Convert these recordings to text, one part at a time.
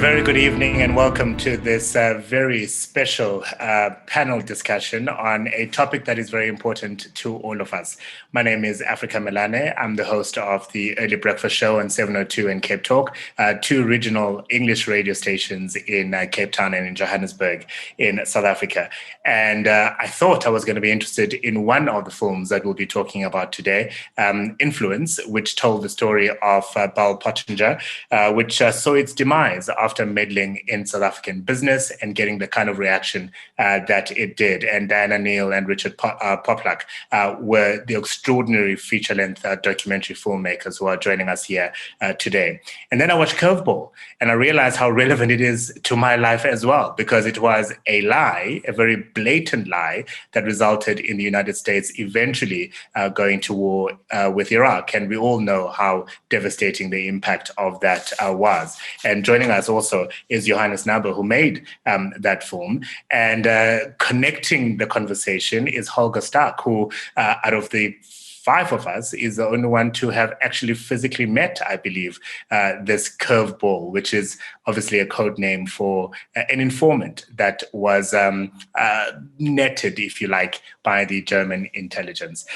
very good evening and welcome to this very special panel discussion on a topic that is very important to all of us. My name is Africa Melane. I'm the host of the Early Breakfast Show on 702 and Cape Talk, two regional English radio stations in Cape Town and in Johannesburg in South Africa. And I thought I was going to be interested in one of the films that we'll be talking about today, Influence, which told the story of Bal Pottinger, which saw its demise after meddling in South African business and getting the kind of reaction that it did. And Diana Neille and Richard Poplak were the extraordinary feature-length documentary filmmakers who are joining us here today. And then I watched Curveball, and I realized how relevant it is to my life as well, because it was a lie, a very blatant lie, that resulted in the United States eventually going to war with Iraq. And we all know how devastating the impact of that was. And joining us also is Johannes Naber, who made that film. And connecting the conversation is Holger, who out of the five of us is the only one to have actually physically met, I believe, this Curveball, which is obviously a code name for an informant that was netted, if you like, by the German intelligence.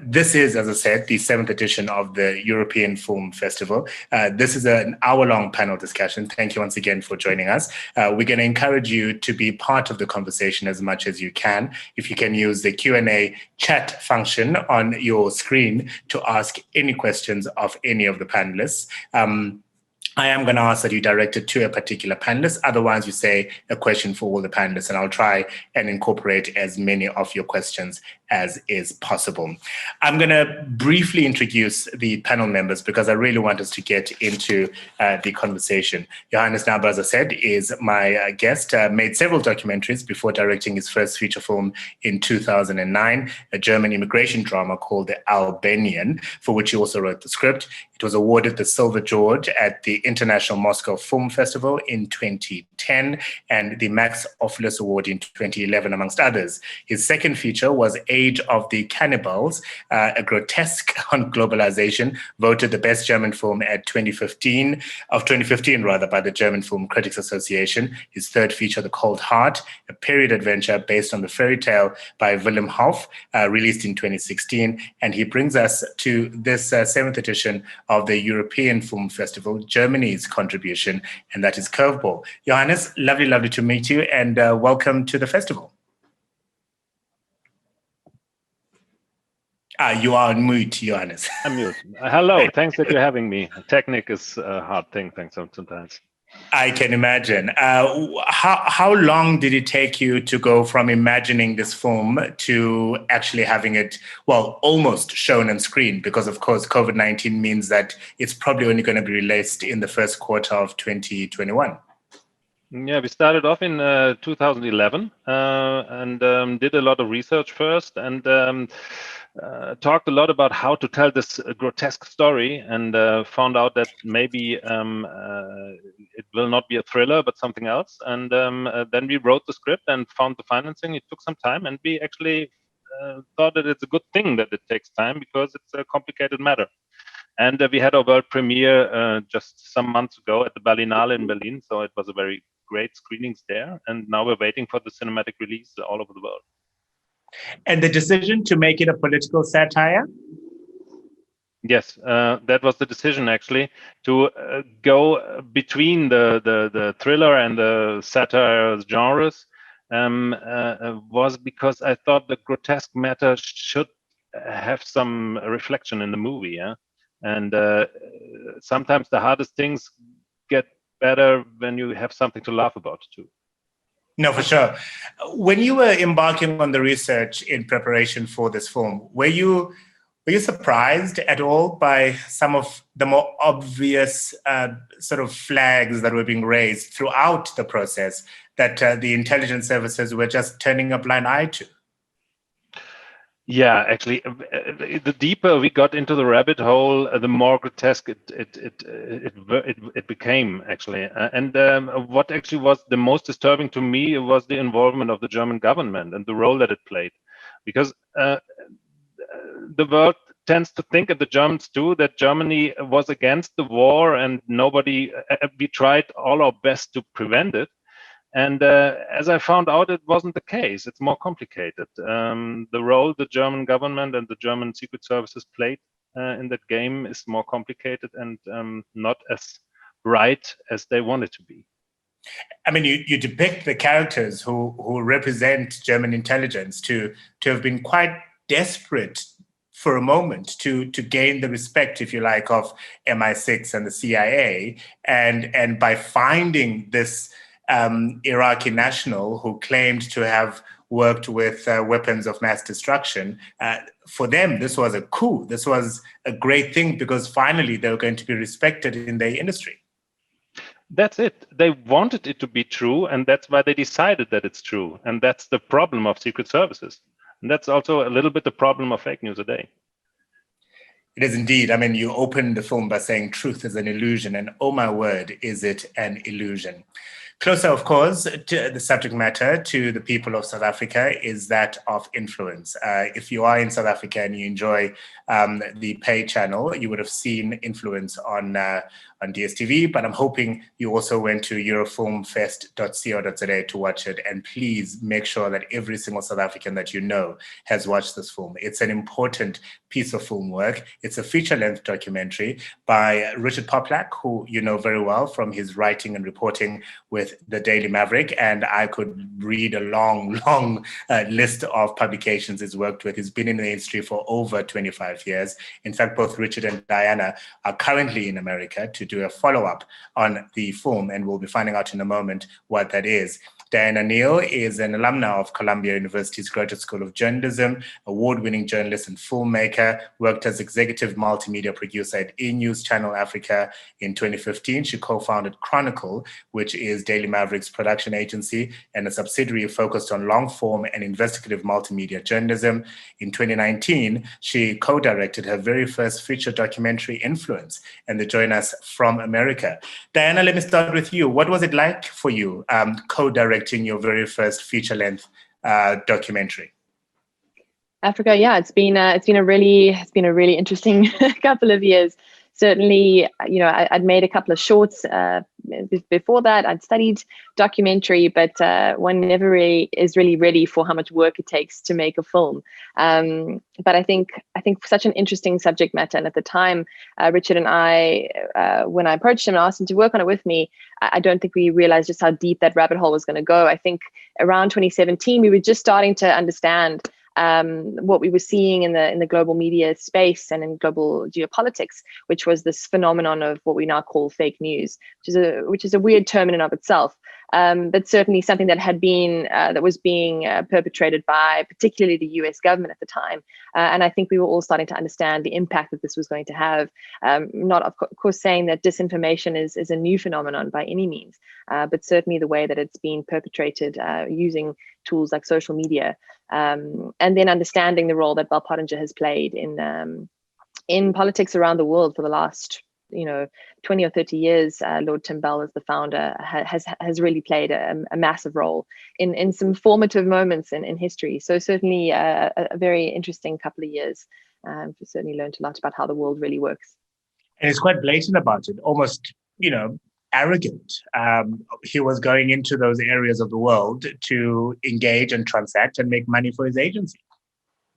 This is, as I said, the 7th edition of the European Film Festival. This is an hour-long panel discussion. Thank you once again for joining us. We're going to encourage you to be part of the conversation as much as you can. If you can use the Q&A chat function on your screen to ask any questions of any of the panelists. I am going to ask that you direct it to a particular panelist. Otherwise, you say a question for all the panelists, and I'll try and incorporate as many of your questions as is possible. I'm going to briefly introduce the panel members because I really want us to get into the conversation. Johannes Naber, as I said, is my guest, made several documentaries before directing his first feature film in 2009, a German immigration drama called The Albanian, for which he also wrote the script. It was awarded the Silver George at the International Moscow Film Festival in 2010 and the Max Ophüls Award in 2011, amongst others. His second feature was Age of the Cannibals, a grotesque on globalization, voted the best German film at 2015 by the German Film Critics Association. His third feature, The Cold Heart, a period adventure based on the fairy tale by Willem Hof, released in 2016. And he brings us to this 7th edition of the European Film Festival, Germany's contribution, and that is Curveball. Johannes, lovely to meet you, and welcome to the festival. You are on mute, Johannes. I'm mute. Hello, thanks that you're having me. Technique is a hard thing, thanks sometimes. I can imagine. How long did it take you to go from imagining this film to actually having it, well, almost shown on screen? Because, of course, COVID-19 means that it's probably only going to be released in the first quarter of 2021. Yeah, we started off in 2011 and did a lot of research first and talked a lot about how to tell this grotesque story and found out that maybe it will not be a thriller, but something else. And then we wrote the script and found the financing. It took some time, and we actually thought that it's a good thing that it takes time because it's a complicated matter. And we had our world premiere just some months ago at the Berlinale in Berlin. So it was a very great screenings there. And now we're waiting for the cinematic release all over the world. And the decision to make it a political satire? Yes, that was the decision actually, to go between the thriller and the satire genres was because I thought the grotesque matter should have some reflection in the movie. Yeah? And sometimes the hardest things get better when you have something to laugh about too. No, for sure. When you were embarking on the research in preparation for this film, were you surprised at all by some of the more obvious sort of flags that were being raised throughout the process that the intelligence services were just turning a blind eye to? Yeah, actually, the deeper we got into the rabbit hole, the more grotesque it became, actually. And what actually was the most disturbing to me was the involvement of the German government and the role that it played, because the world tends to think, and the Germans too, that Germany was against the war and we tried all our best to prevent it. And as I found out, it wasn't the case. It's more complicated. The role the German government and the German secret services played in that game is more complicated and not as right as they want it to be. I mean, you depict the characters who represent German intelligence to have been quite desperate for a moment to gain the respect, if you like, of MI6 and the CIA, and by finding this Iraqi national who claimed to have worked with weapons of mass destruction, for them, this was a coup. This was a great thing because finally they were going to be respected in their industry. That's it. They wanted it to be true, and that's why they decided that it's true. And that's the problem of secret services. And that's also a little bit the problem of fake news today. It is indeed. I mean, you opened the film by saying truth is an illusion, and oh my word, is it an illusion. Closer, of course, to the subject matter to the people of South Africa is that of influence. If you are in South Africa and you enjoy the pay channel, you would have seen Influence on DSTV, but I'm hoping you also went to eurofilmfest.co.za to watch it. And please make sure that every single South African that you know has watched this film. It's an important piece of film work. It's a feature-length documentary by Richard Poplak, who you know very well from his writing and reporting with the Daily Maverick. And I could read a long list of publications he's worked with. He's been in the industry for over 25 years. In fact, both Richard and Diana are currently in America to do a follow-up on the film, and we'll be finding out in a moment what that is. Diana Neille is an alumna of Columbia University's Graduate School of Journalism, award-winning journalist and filmmaker, worked as executive multimedia producer at E-News Channel Africa. In 2015, she co-founded Chronicle, which is Daily Maverick's production agency and a subsidiary focused on long-form and investigative multimedia journalism. In 2019, she co-directed her very first feature documentary, Influence, and they join us from America. Diana, let me start with you. What was it like for you co-directing your very first feature-length documentary? Africa, yeah, it's been a really interesting couple of years. Certainly, you know, I'd made a couple of shorts before that. I'd studied documentary, but one never really is really ready for how much work it takes to make a film. But I think such an interesting subject matter. And at the time, Richard and I, when I approached him and asked him to work on it with me, I don't think we realized just how deep that rabbit hole was going to go. I think around 2017, we were just starting to understand what we were seeing in the global media space and in global geopolitics, which was this phenomenon of what we now call fake news, which is a weird term in and of itself, but certainly something that had been that was being perpetrated by particularly the US government at the time. And I think we were all starting to understand the impact that this was going to have. Not of course saying that disinformation is a new phenomenon by any means, but certainly the way that it's been perpetrated using tools like social media. And then understanding the role that Bell Pottinger has played in politics around the world for the last 20 or 30 years. Lord Tim Bell, as the founder, has really played a massive role in some formative moments in history. So certainly a very interesting couple of years. Certainly learned a lot about how the world really works. And it's quite blatant about it, almost, arrogant. He was going into those areas of the world to engage and transact and make money for his agency.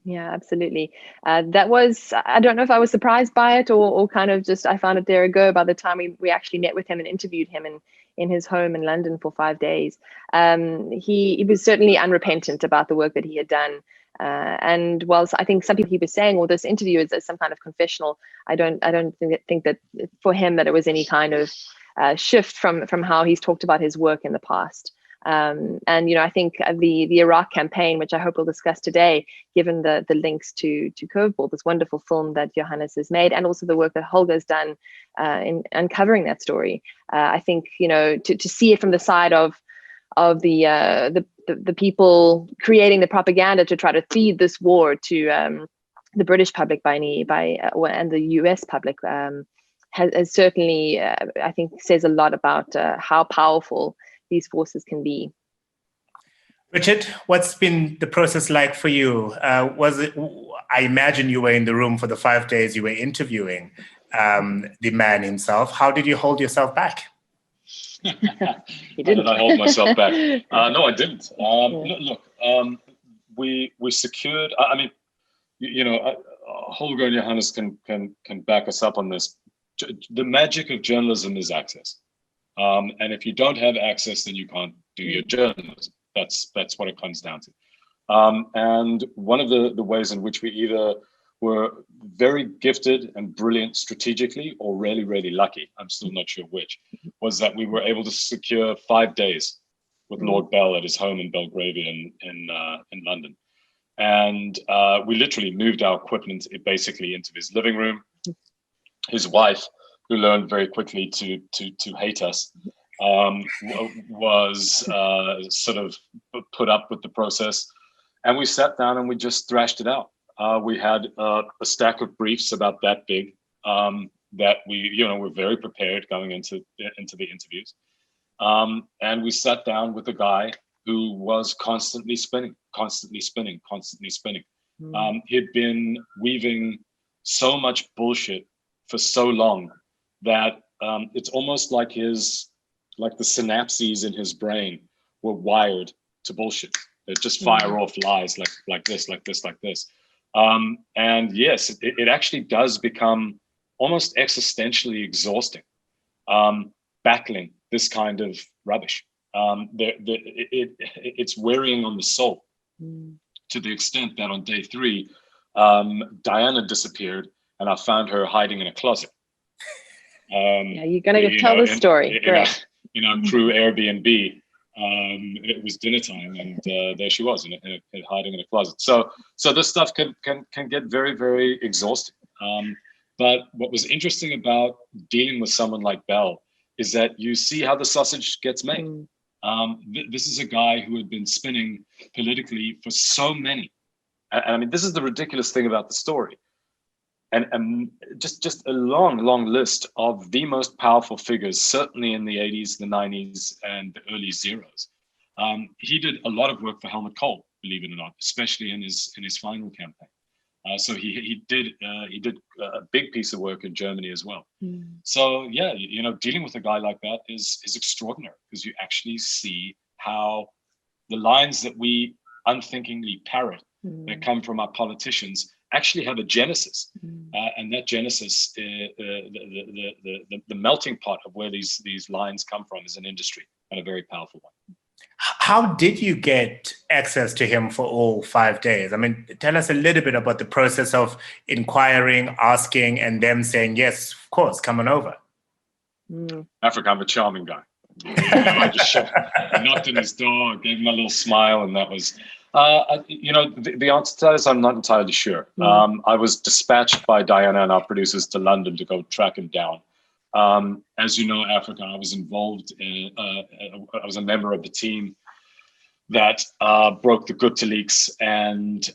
Yeah, absolutely. That was, I don't know if I was surprised by it or kind of just, I found it there ago by the time we actually met with him and interviewed him in his home in London for 5 days. He was certainly unrepentant about the work that he had done. And whilst I think some people he was saying, well, this interview is some kind of confessional, I don't think that for him that it was any kind of shift from how he's talked about his work in the past. And I think the Iraq campaign, which I hope we'll discuss today, given the links to Curveball, this wonderful film that Johannes has made, and also the work that Holger has done in uncovering that story. I think to see it from the side of the people creating the propaganda to try to feed this war to the British public and the US public has certainly I think says a lot about how powerful these forces can be. Richard, what's been the process like for you? I imagine you were in the room for the 5 days you were interviewing the man himself. How did you hold yourself back? You How didn't. did I hold myself back? No, I didn't. Look, we secured. I mean, Holger and Johannes can back us up on this. The magic of journalism is access, and if you don't have access, then you can't do your journalism. That's what it comes down to. And one of the ways in which we either were very gifted and brilliant strategically, or really, really lucky, I'm still not sure which, was that we were able to secure 5 days with Lord Bell at his home in Belgravia in London. And we literally moved our equipment basically into his living room. His wife, who learned very quickly to hate us, was sort of put up with the process. And we sat down and we just thrashed it out. We had a stack of briefs about that big that we, were very prepared going into the interviews. And we sat down with a guy who was constantly spinning. He'd been weaving so much bullshit for so long that it's almost like the synapses in his brain were wired to bullshit. They just fire off lies like this. And yes, it actually does become almost existentially exhausting, battling this kind of rubbish. It's wearing on the soul to the extent that on day 3, Diana disappeared and I found her hiding in a closet. You're going to tell the story. Great. Through Airbnb. It was dinner time, and there she was, hiding in a closet. So this stuff can get very, very exhausting. But what was interesting about dealing with someone like Bell is that you see how the sausage gets made. This is a guy who had been spinning politically for so many. And I mean, this is the ridiculous thing about the story. And just a long list of the most powerful figures, certainly in the 80s, the 90s, and the early zeros. He did a lot of work for Helmut Kohl, believe it or not, especially in his final campaign. So he did a big piece of work in Germany as well. So yeah, dealing with a guy like that is extraordinary, because you actually see how the lines that we unthinkingly parrot that come from our politicians actually have a genesis, and that genesis, the melting pot of where these lines come from, is an industry, and a very powerful one. How did you get access to him for all 5 days? I mean, tell us a little bit about the process of inquiring, asking, and them saying, yes, of course, come on over. Africa, I'm a charming guy. I just knocked on his door, gave him a little smile, and that was... the answer to that is I'm not entirely sure. I was dispatched by Diana and our producers to London to go track him down. As you know, Africa, I was involved in, I was a member of the team that broke the Gupta leaks, and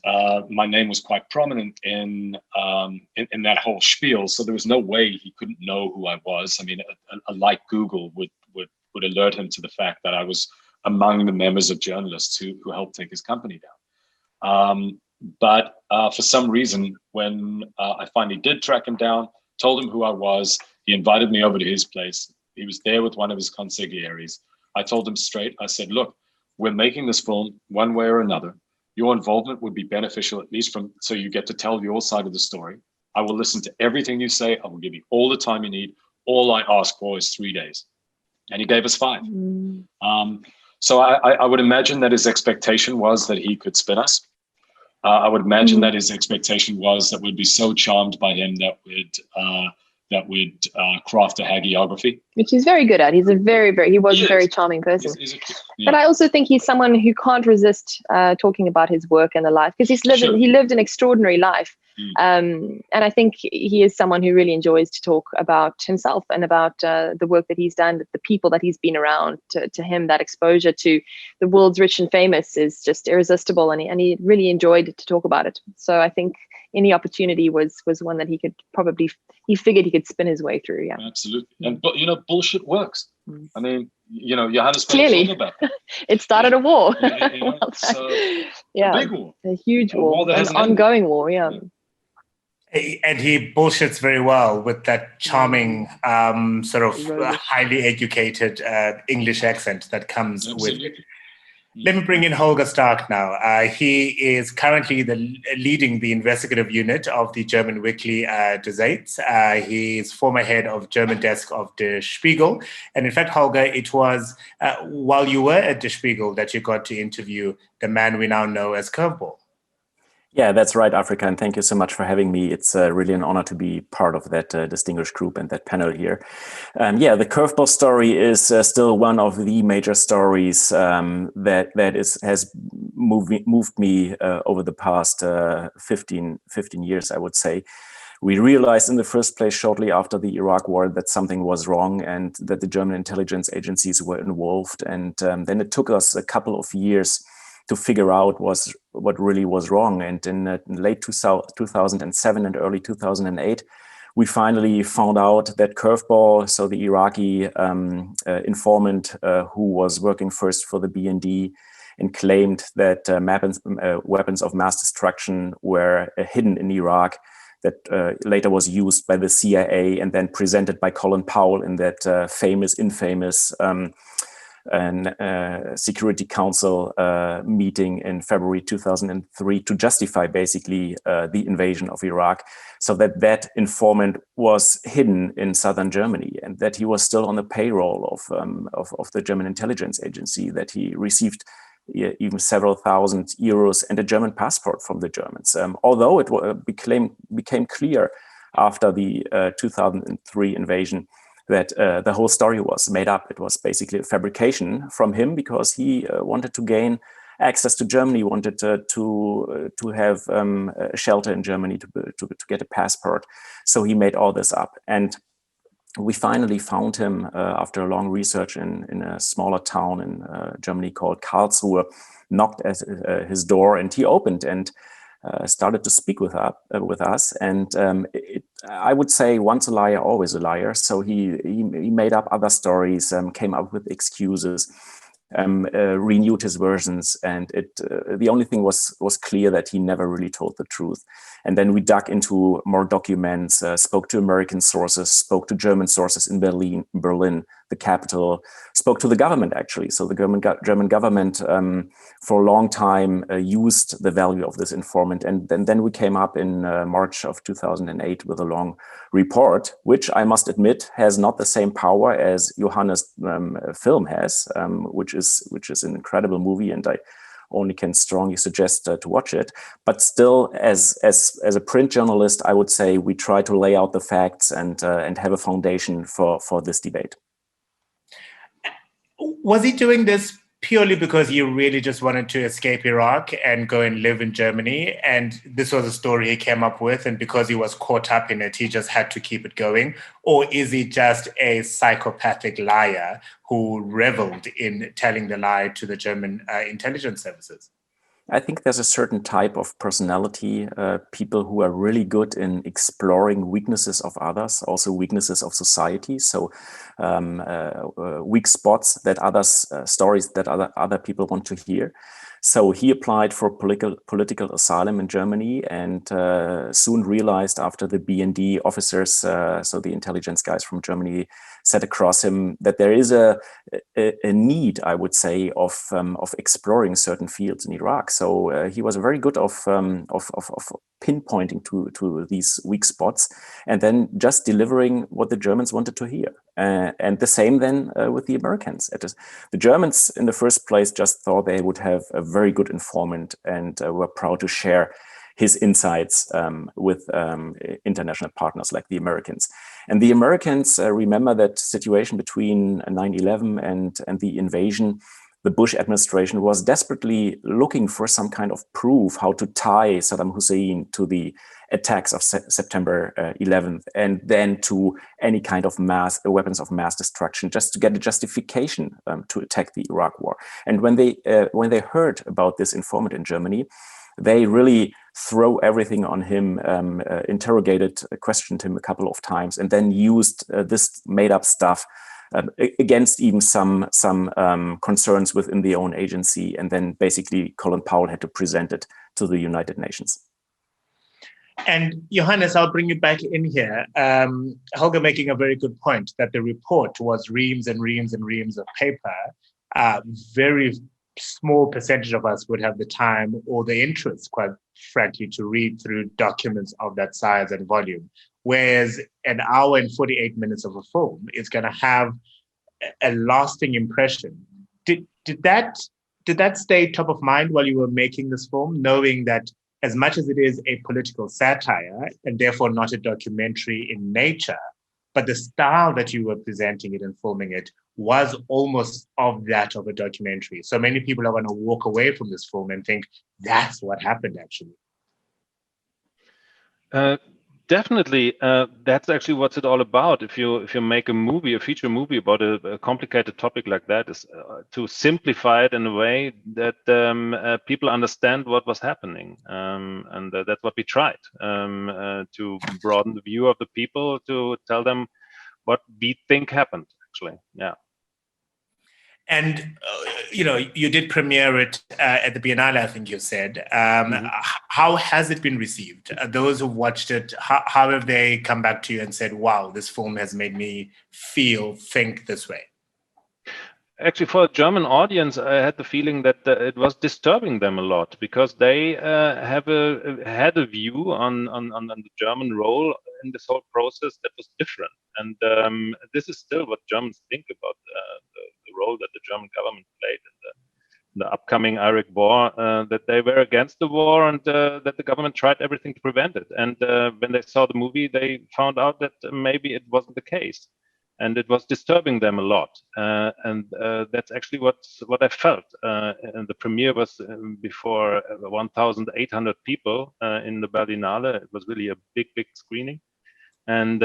my name was quite prominent in that whole spiel. So there was no way he couldn't know who I was. I mean, a like Google would alert him to the fact that I was among the members of journalists who helped take his company down. But for some reason, when I finally did track him down, told him who I was, he invited me over to his place. He was there with one of his consiglieres. I told him straight, I said, look, we're making this film one way or another. Your involvement would be beneficial, at least so you get to tell your side of the story. I will listen to everything you say. I will give you all the time you need. All I ask for is 3 days. And he gave us 5. So I would imagine that his expectation was that he could spin us. I would imagine that his expectation was that we'd be so charmed by him that we'd craft a hagiography. Which he's very good at. He's a very charming person. But I also think he's someone who can't resist talking about his work and the life, because he lived an extraordinary life. And I think he is someone who really enjoys to talk about himself and about the work that he's done, the people that he's been around. To him, that exposure to the world's rich and famous is just irresistible, and he really enjoyed to talk about it. So I think any opportunity was one that he figured he could spin his way through. Yeah, absolutely. And bullshit works. I mean, Johannes made Clearly. a film about that. It started a war. So yeah, a big war. A huge war. That An ongoing war, yeah. And he bullshits very well with that charming, sort of highly educated English accent that comes with it. Let me bring in Holger Stark now. He is currently leading the investigative unit of the German weekly Zeit. He is former head of German desk of Der Spiegel. And in fact, Holger, it was while you were at Der Spiegel that you got to interview the man we now know as Curveball. Yeah, that's right, Africa, and thank you so much for having me. It's really an honor to be part of that distinguished group and that panel here. Yeah, the Curveball story is still one of the major stories that has moved me over the past 15 years, I would say. We realized in the first place shortly after the Iraq war that something was wrong and that the German intelligence agencies were involved. And then it took us a couple of years to figure out what really was wrong. And in late 2007 and early 2008, we finally found out that Curveball, so the Iraqi informant who was working first for the BND and claimed that weapons of mass destruction were hidden in Iraq, that later was used by the CIA and then presented by Colin Powell in that infamous Security Council meeting in February 2003 to justify basically the invasion of Iraq, so that informant was hidden in southern Germany and that he was still on the payroll of the German intelligence agency, that he received even several thousand euros and a German passport from the Germans. Although it became clear after the 2003 invasion that the whole story was made up. It was basically a fabrication from him because he wanted to gain access to Germany, wanted to have a shelter in Germany, to get a passport. So he made all this up. And we finally found him after a long research in a smaller town in Germany called Karlsruhe, knocked at his door, and he opened and started to speak with us. And I would say once a liar, always a liar. So he made up other stories, came up with excuses, renewed his versions, and the only thing was clear that he never really told the truth. And then we dug into more documents, spoke to American sources, spoke to German sources in Berlin, the capital, spoke to the government actually. So the German government for a long time used the value of this informant. And then we came up in March of 2008 with a long report, which I must admit has not the same power as Johannes' film has, which is an incredible movie, and I only can strongly suggest to watch it. But still, as a print journalist, I would say we try to lay out the facts and have a foundation for this debate. Was he doing this purely because he really just wanted to escape Iraq and go and live in Germany, and this was a story he came up with, and because he was caught up in it, he just had to keep it going? Or is he just a psychopathic liar who reveled in telling the lie to the German intelligence services? I think there's a certain type of personality, people who are really good in exploring weaknesses of others, also weaknesses of society. So weak spots that others, stories that other people want to hear. So he applied for political asylum in Germany, and soon realized after the BND officers, so the intelligence guys from Germany, said across him that there is a need, I would say, of exploring certain fields in Iraq. So he was very good of pinpointing to these weak spots, and then just delivering what the Germans wanted to hear. And the same then with the Americans. The Germans, in the first place, just thought they would have a very good informant, and were proud to share his insights with international partners like the Americans. And the Americans remember that situation between 9/11 and the invasion. The Bush administration was desperately looking for some kind of proof how to tie Saddam Hussein to the attacks of September 11th, and then to any kind of weapons of mass destruction, just to get a justification to attack the Iraq war. And when they heard about this informant in Germany, they really throw everything on him, questioned him a couple of times, and then used this made-up stuff against even some concerns within the own agency. And then basically Colin Powell had to present it to the United Nations. And Johannes, I'll bring you back in here. Holger making a very good point that the report was reams and reams and reams of paper. Very small percentage of us would have the time or the interest, quite frankly, to read through documents of that size and volume. Whereas an hour and 48 minutes of a film is going to have a lasting impression. Did that stay top of mind while you were making this film, knowing that as much as it is a political satire and therefore not a documentary in nature, but the style that you were presenting it and filming it was almost of that of a documentary. So many people are going to walk away from this film and think that's what happened actually. Definitely, that's actually what's it all about. If you make a feature movie about a complicated topic like that, is to simplify it in a way that people understand what was happening, and that's what we tried to broaden the view of the people, to tell them what we think happened. Actually, yeah. And, you did premiere it at the Biennale, I think you said. How has it been received? Those who watched it, how have they come back to you and said, wow, this film has made me think this way? Actually, for a German audience, I had the feeling that it was disturbing them a lot, because they had a view on the German role in this whole process that was different. And this is still what Germans think about the role that the German government played in the upcoming Iraq war, that they were against the war and that the government tried everything to prevent it. And when they saw the movie, they found out that maybe it wasn't the case. And it was disturbing them a lot, and that's actually what I felt. And the premiere was before 1,800 people in the Berlinale. It was really a big screening, and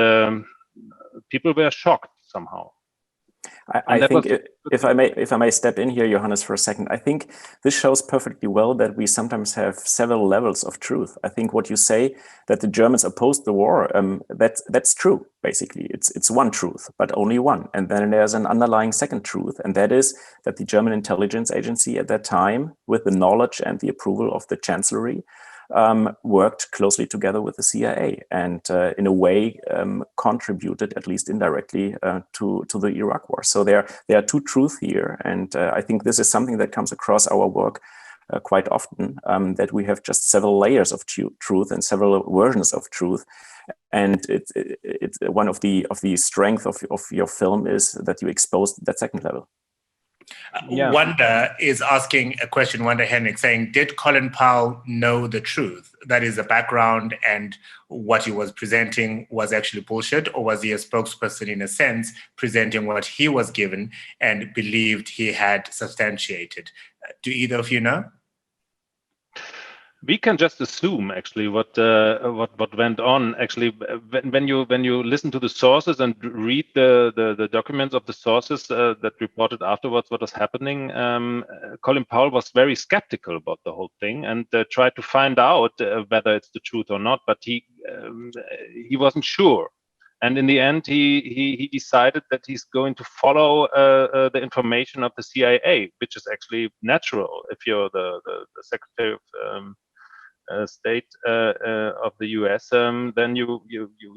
people were shocked somehow. I think if I may step in here, Johannes, for a second, I think this shows perfectly well that we sometimes have several levels of truth. I think what you say, that the Germans opposed the war, that's true. Basically, it's one truth, but only one. And then there's an underlying second truth, and that is that the German intelligence agency at that time, with the knowledge and the approval of the Chancellery, worked closely together with the CIA, and in a way contributed, at least indirectly, to the Iraq war. So there are two truths here, and I think this is something that comes across our work quite often, that we have just several layers of truth and several versions of truth. And it's one of the strength of your film is that you exposed that second level. Yeah. Wanda is asking a question, Wanda Henrik, saying, did Colin Powell know the truth? That is the background, and what he was presenting was actually bullshit, or was he a spokesperson in a sense, presenting what he was given and believed he had substantiated? Do either of you know? We can just assume actually what went on. Actually, when you listen to the sources and read the documents of the sources that reported afterwards what was happening, Colin Powell was very skeptical about the whole thing and tried to find out whether it's the truth or not. But he wasn't sure, and in the end he decided that he's going to follow the information of the CIA, which is actually natural if you're the Secretary of State of the US, then you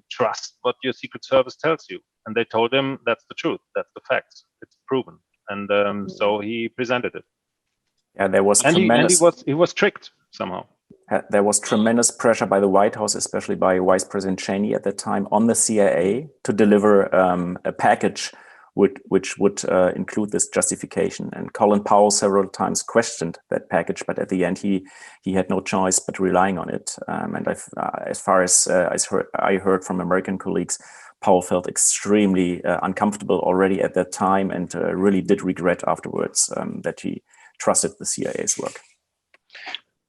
trust what your Secret Service tells you. And they told him that's the truth, that's the facts, it's proven. And so he presented it. Yeah, there was he was tricked somehow. There was tremendous pressure by the White House, especially by Vice President Cheney at the time, on the CIA to deliver a package which would include this justification. And Colin Powell several times questioned that package, but at the end he had no choice but relying on it. And as far as I heard from American colleagues, Powell felt extremely uncomfortable already at that time, and really did regret afterwards that he trusted the CIA's work.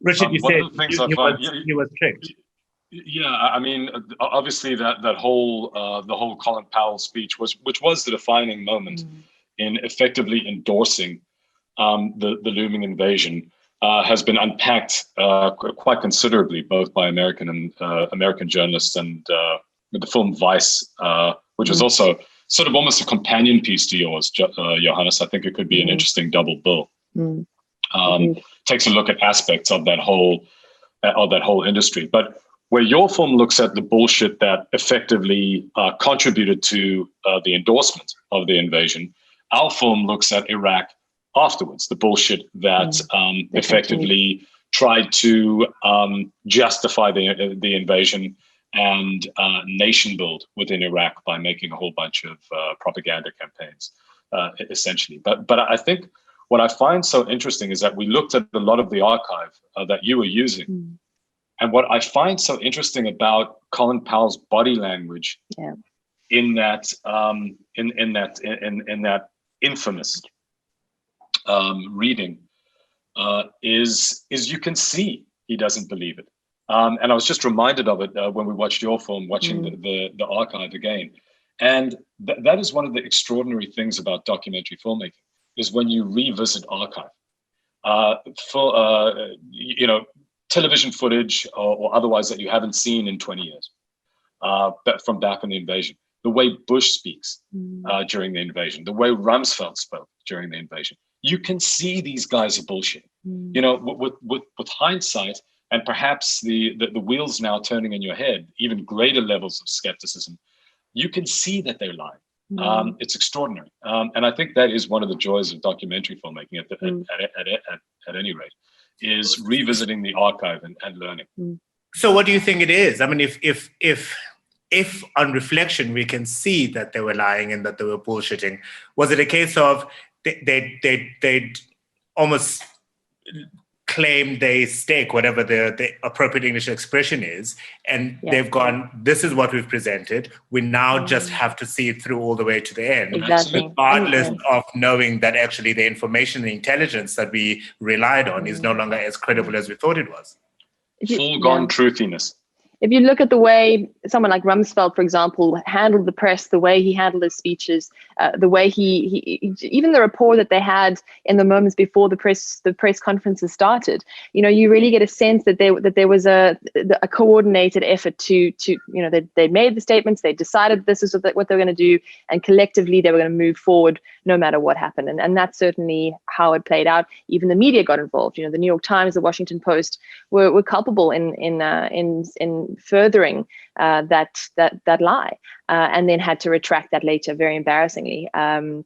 Richard, you said he was tricked. Yeah, I mean, obviously that whole the whole Colin Powell speech which was the defining moment in effectively endorsing the looming invasion has been unpacked quite considerably, both by American journalists and the film Vice, which was also sort of almost a companion piece to yours, Johannes. I think it could be an interesting double bill. Takes a look at aspects of that whole industry. But where your film looks at the bullshit that effectively contributed to the endorsement of the invasion, our film looks at Iraq afterwards, the bullshit that effectively tried to justify the invasion and nation build within Iraq by making a whole bunch of propaganda campaigns, essentially. But I think what I find so interesting is that we looked at a lot of the archive that you were using. And what I find so interesting about Colin Powell's body language in that infamous reading is you can see he doesn't believe it. And I was just reminded of it when we watched your film, watching the archive again. And that is one of the extraordinary things about documentary filmmaking, is when you revisit archive. Television footage or otherwise that you haven't seen in 20 years from back in the invasion. The way Bush speaks during the invasion, the way Rumsfeld spoke during the invasion. You can see these guys are bullshit. You know, with hindsight and perhaps the wheels now turning in your head, even greater levels of skepticism, you can see that they're lying. It's extraordinary. And I think that is one of the joys of documentary filmmaking at any rate, is revisiting the archive and learning. So what do you think it is? I mean, if on reflection we can see that they were lying and that they were bullshitting, was it a case of they'd almost claim they stake, whatever the appropriate English expression is, and they've gone, this is what we've presented, we now just have to see it through all the way to the end, regardless of knowing that actually the information, the intelligence that we relied on is no longer as credible as we thought it was. Foregone truthiness. If you look at the way someone like Rumsfeld, for example, handled the press, the way he handled his speeches, the way he even the rapport that they had in the moments before the press conferences started, you know, you really get a sense that there was a coordinated effort to they made the statements, they decided this is what they were going to do, and collectively they were going to move forward no matter what happened. And that's certainly how it played out. Even the media got involved. You know, the New York Times, the Washington Post were culpable in furthering that lie, and then had to retract that later, very embarrassingly. And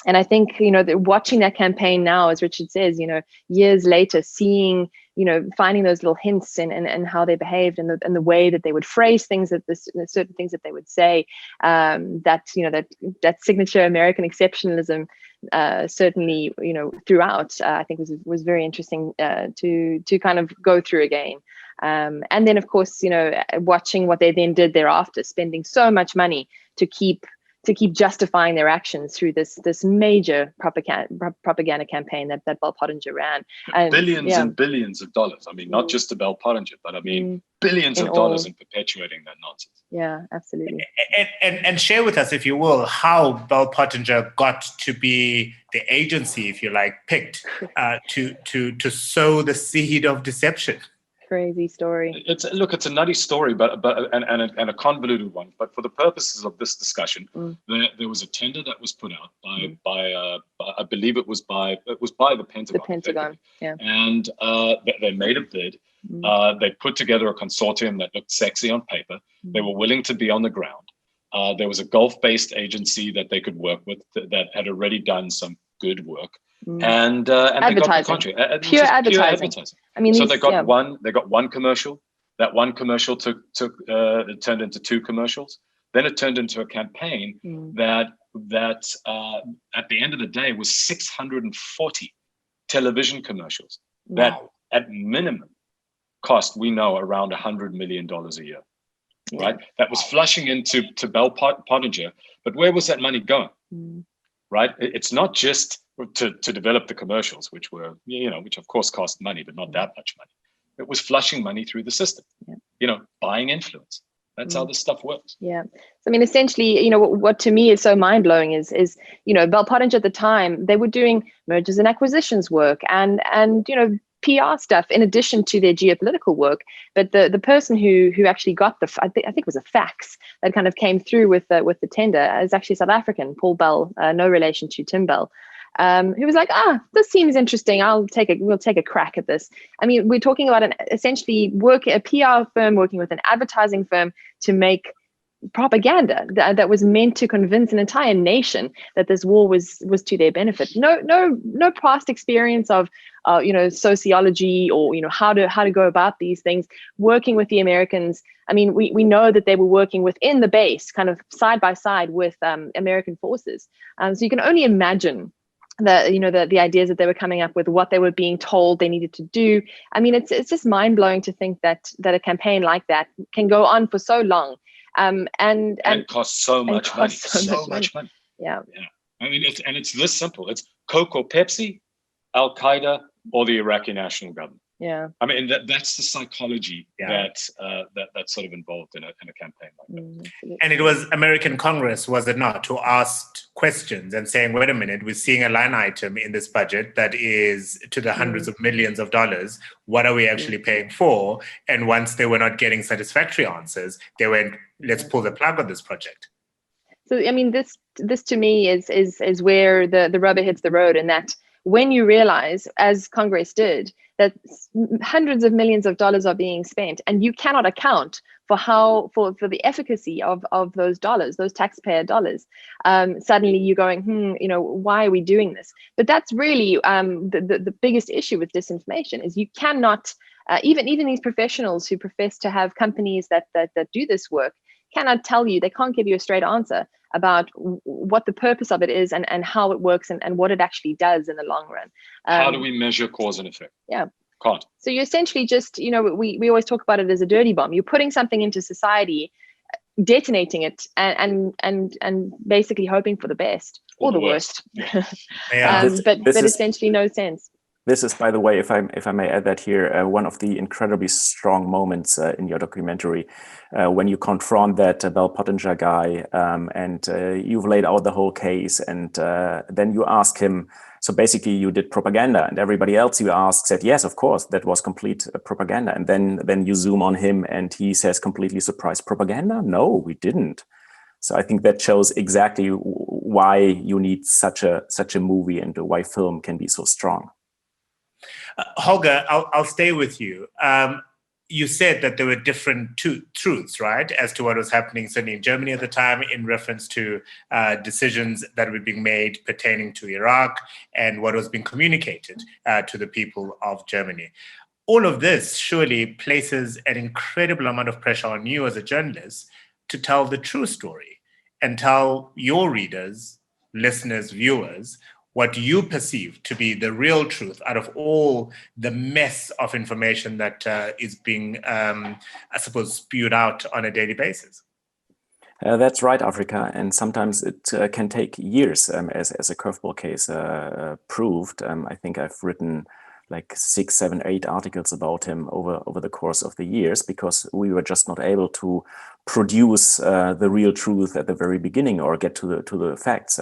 I think, you know, watching that campaign now, as Richard says, you know, years later, seeing, you know, finding those little hints and how they behaved and the way that they would phrase things, certain things that they would say, that signature American exceptionalism, certainly, you know, throughout, I think was very interesting to kind of go through again. And then, of course, you know, watching what they then did thereafter, spending so much money to keep justifying their actions through this major propaganda campaign that Bell Pottinger ran. And, billions and billions of dollars. I mean, not just to Bell Pottinger, but I mean, billions of dollars in perpetuating that nonsense. Yeah, absolutely. And share with us, if you will, how Bell Pottinger got to be the agency, if you like, picked to sow the seed of deception. Crazy story. It's a nutty story, but a convoluted one. But for the purposes of this discussion, there was a tender that was put out by I believe it was by the Pentagon. The Pentagon, yeah. And they made a bid. They put together a consortium that looked sexy on paper. They were willing to be on the ground. There was a Gulf-based agency that they could work with that had already done some good work. And they got the contract. Pure advertising. I mean, so they got one commercial. That one commercial it turned into two commercials. Then it turned into a campaign that at the end of the day was 640 television commercials that at minimum cost, we know, around $100 million a year. Right? That was flushing into Bell Pottinger. But where was that money going? Right? It's not just to develop the commercials, which were, you know, which of course cost money, but not that much money. It was flushing money through the system, you know, buying influence. That's how this stuff works. Yeah. So, I mean, essentially, you know, what to me is so mind blowing is, you know, Bell Pottinger at the time, they were doing mergers and acquisitions work and, you know, PR stuff in addition to their geopolitical work. But the person who actually got I think it was a fax that kind of came through with the tender is actually South African, Paul Bell, no relation to Tim Bell. Who was like, this seems interesting. We'll take a crack at this. I mean, we're talking about essentially a PR firm working with an advertising firm to make propaganda that was meant to convince an entire nation that this war was to their benefit. No past experience of sociology or how to go about these things. Working with the Americans, I mean, we know that they were working within the base, kind of side by side with American forces. So you can only imagine the ideas that they were coming up with, what they were being told they needed to do. I mean, it's just mind blowing to think that a campaign like that can go on for so long, and cost so much money. So much money. Yeah. I mean, it's this simple. It's Coke or Pepsi, Al Qaeda, or the Iraqi national government. Yeah. I mean, that's the psychology that's sort of involved in a campaign like that. And it was American Congress, was it not, who asked questions and saying, wait a minute, we're seeing a line item in this budget that is to the hundreds of millions of dollars. What are we actually paying for? And once they were not getting satisfactory answers, they went, let's pull the plug on this project. So, I mean, this to me is where the rubber hits the road, and that when you realize, as Congress did, that hundreds of millions of dollars are being spent, and you cannot account for the efficacy of those dollars, those taxpayer dollars. Suddenly you're going, why are we doing this? But that's really the biggest issue with disinformation is you cannot, even these professionals who profess to have companies that do this work cannot tell you, they can't give you a straight answer about what the purpose of it is and how it works and what it actually does in the long run. How do we measure cause and effect? Yeah. Can't. So you essentially just, we always talk about it as a dirty bomb. You're putting something into society, detonating it, and basically hoping for the best or the worst. But essentially no sense. This is, by the way, if I may add that here, one of the incredibly strong moments in your documentary, when you confront that Bell Pottinger guy, and you've laid out the whole case, and then you ask him. So basically, you did propaganda, and everybody else you asked said, yes, of course, that was complete propaganda. And then you zoom on him, and he says, completely surprised, propaganda? No, we didn't. So I think that shows exactly why you need such a movie and why film can be so strong. Holger, I'll stay with you. You said that there were different truths, right, as to what was happening, certainly in Germany at the time, in reference to decisions that were being made pertaining to Iraq and what was being communicated to the people of Germany. All of this surely places an incredible amount of pressure on you as a journalist to tell the true story and tell your readers, listeners, viewers, what you perceive to be the real truth out of all the mess of information that is being, I suppose, spewed out on a daily basis. That's right, Africa. And sometimes it can take years, as a Curveball case proved. I think I've written like 6, 7, 8 articles about him over the course of the years, because we were just not able to produce the real truth at the very beginning or get to the facts.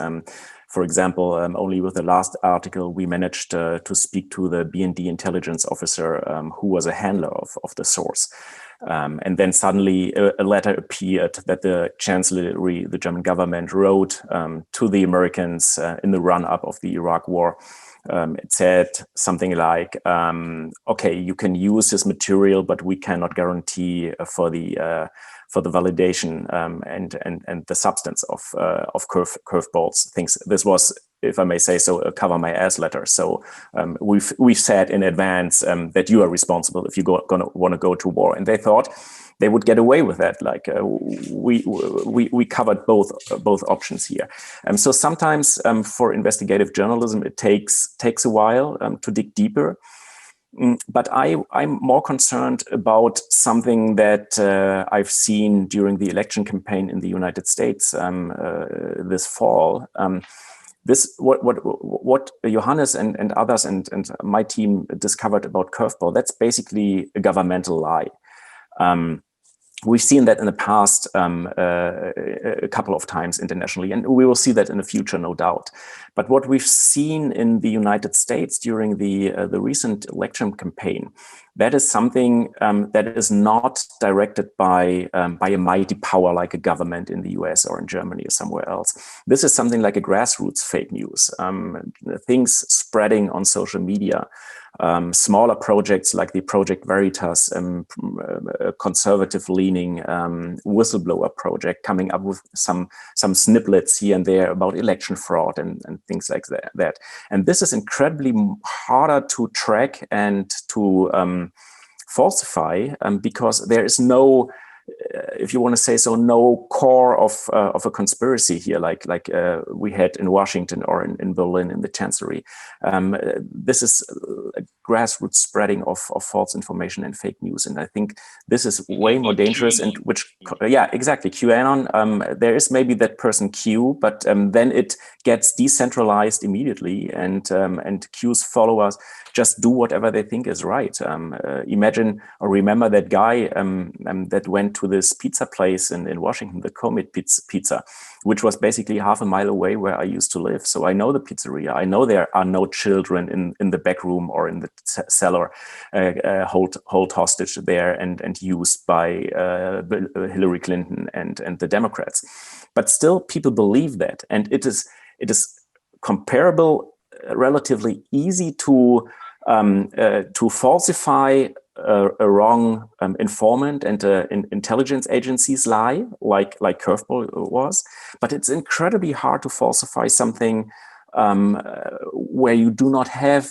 For example, only with the last article, we managed to speak to the BND intelligence officer who was a handler of the source. And then suddenly a letter appeared that the Chancellery, the German government, wrote to the Americans in the run-up of the Iraq war. It said something like, okay, you can use this material, but we cannot guarantee for the validation and the substance of Curveball's things. This was, if I may say so, a cover my ass letter. So we've said in advance that you are responsible if you want to go to war, and they thought they would get away with that. Like we covered both options here. So sometimes for investigative journalism, it takes a while to dig deeper. But I'm more concerned about something that I've seen during the election campaign in the United States this fall. What Johannes and others and my team discovered about Curveball, that's basically a governmental lie. We've seen that in the past a couple of times internationally, and we will see that in the future, no doubt. But what we've seen in the United States during the recent election campaign, that is something that is not directed by a mighty power like a government in the US or in Germany or somewhere else. This is something like a grassroots fake news, things spreading on social media. Smaller projects like the Project Veritas, conservative-leaning whistleblower project, coming up with some snippets here and there about election fraud and things like that. And this is incredibly harder to track and to falsify because there is no, if you want to say so, no core of a conspiracy here, like we had in Washington or in Berlin in the Chancellery. This is a grassroots spreading of false information and fake news, and I think this is way more dangerous. And yeah, exactly, QAnon. There is maybe that person Q, but then it gets decentralized immediately, and Q's followers just do whatever they think is right. Imagine or remember that guy that went to this pizza place in Washington, the Comet Pizza, which was basically half a mile away where I used to live. So I know the pizzeria. I know there are no children in the back room or in the cellar hold hostage there and used by Hillary Clinton and the Democrats. But still, people believe that, and it is comparable, relatively easy to falsify a wrong informant and intelligence agency's lie, like Curveball was, but it's incredibly hard to falsify something where you do not have